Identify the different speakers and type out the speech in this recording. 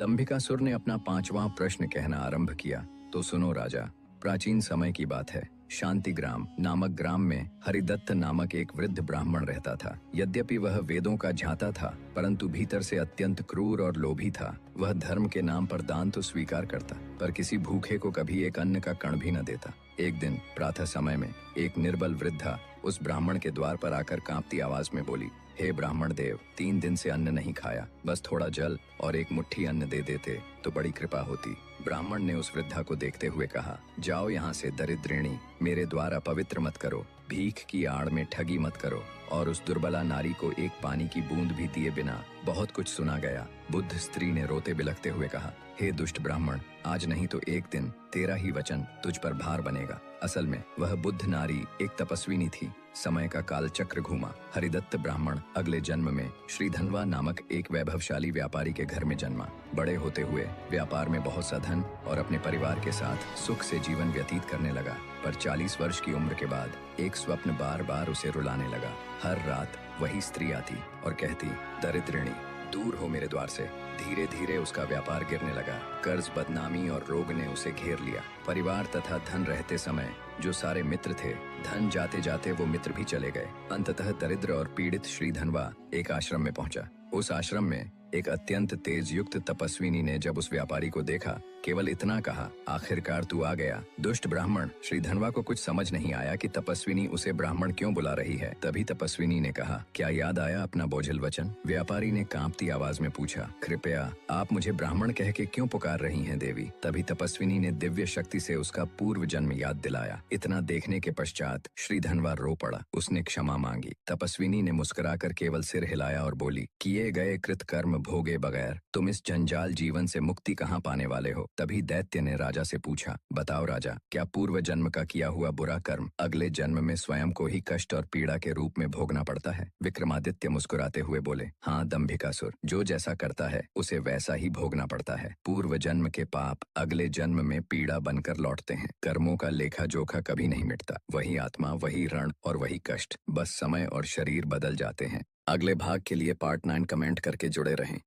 Speaker 1: दंभिकासुर ने अपना पांचवां प्रश्न कहना आरंभ किया। तो सुनो राजा, प्राचीन समय की बात है। शांतिग्राम नामक ग्राम में हरिदत्त नामक एक वृद्ध ब्राह्मण रहता था। यद्यपि वह वेदों का झांता था, परंतु भीतर से अत्यंत क्रूर और लोभी था। वह धर्म के नाम पर दान तो स्वीकार करता, पर किसी भूखे को कभी एक अन्न का कण भी न देता। एक दिन प्रातः समय में एक निर्बल वृद्धा उस ब्राह्मण के द्वार पर आकर कांपती आवाज में बोली, हे ब्राह्मण देव, 3 दिन से अन्न नहीं खाया, बस थोड़ा जल और एक मुट्ठी अन्न दे देते तो बड़ी कृपा होती। ब्राह्मण ने उस वृद्धा को देखते हुए कहा, जाओ यहाँ से दरिद्रिणी, मेरे द्वार अपवित्र मत करो, भीख की आड़ में ठगी मत करो और उस दुर्बला नारी को एक पानी की बूंद भी दिए बिना। बहुत कुछ सुना गया। बुद्ध स्त्री ने रोते बिलखते हुए कहा, हे दुष्ट ब्राह्मण, आज नहीं तो एक दिन तेरा ही वचन तुझ पर भार बनेगा। असल में वह बुद्ध नारी एक तपस्विनी थी। समय का काल चक्र घूमा। हरिदत्त ब्राह्मण अगले जन्म में श्रीधनवा नामक एक वैभवशाली व्यापारी के घर में जन्मा। बड़े होते हुए व्यापार में बहुत सा धन और अपने परिवार के साथ सुख से जीवन व्यतीत करने लगा। पर 40 वर्ष की उम्र के बाद एक स्वप्न बार बार उसे रुलाने लगा। हर रात वही स्त्री आती और कहती, दरिद्रिणी, दूर हो मेरे द्वार से। धीरे धीरे उसका व्यापार गिरने लगा। कर्ज, बदनामी और रोग ने उसे घेर लिया। परिवार तथा धन रहते समय जो सारे मित्र थे, धन जाते जाते वो मित्र भी चले गए। अंततः दरिद्र और पीड़ित श्रीधनवा एक आश्रम में पहुंचा। उस आश्रम में एक अत्यंत तेज युक्त तपस्विनी ने जब उस व्यापारी को देखा, केवल इतना कहा, आखिरकार तू आ गया। दुष्ट ब्राह्मण श्रीधनवा को कुछ समझ नहीं आया कि तपस्विनी उसे ब्राह्मण क्यों बुला रही है। तभी तपस्विनी ने कहा, क्या याद आया अपना बोझिल वचन? व्यापारी ने कांपती आवाज में पूछा, कृपया आप मुझे ब्राह्मण कह के क्यों पुकार रही हैं देवी? तभी तपस्विनी ने दिव्य शक्ति से उसका पूर्व जन्म याद दिलाया। इतना देखने के पश्चात श्रीधनवा रो पड़ा। उसने क्षमा मांगी। तपस्विनी ने मुस्कुराकर केवल सिर हिलाया और बोली, किए गए कृत कर्म भोगे बगैर तुम इस जंजाल जीवन से मुक्ति कहाँ पाने वाले हो? तभी दैत्य ने राजा से पूछा, बताओ राजा, क्या पूर्व जन्म का किया हुआ बुरा कर्म अगले जन्म में स्वयं को ही कष्ट और पीड़ा के रूप में भोगना पड़ता है? विक्रमादित्य मुस्कुराते हुए बोले, हाँ दंभिकासुर, जो जैसा करता है उसे वैसा ही भोगना पड़ता है। पूर्व जन्म के पाप अगले जन्म में पीड़ा बनकर लौटते हैं। कर्मों का लेखा जोखा कभी नहीं मिटता। वही आत्मा, वही ऋण और वही कष्ट, बस समय और शरीर बदल जाते हैं। अगले भाग के लिए पार्ट 9 कमेंट करके जुड़े रहें।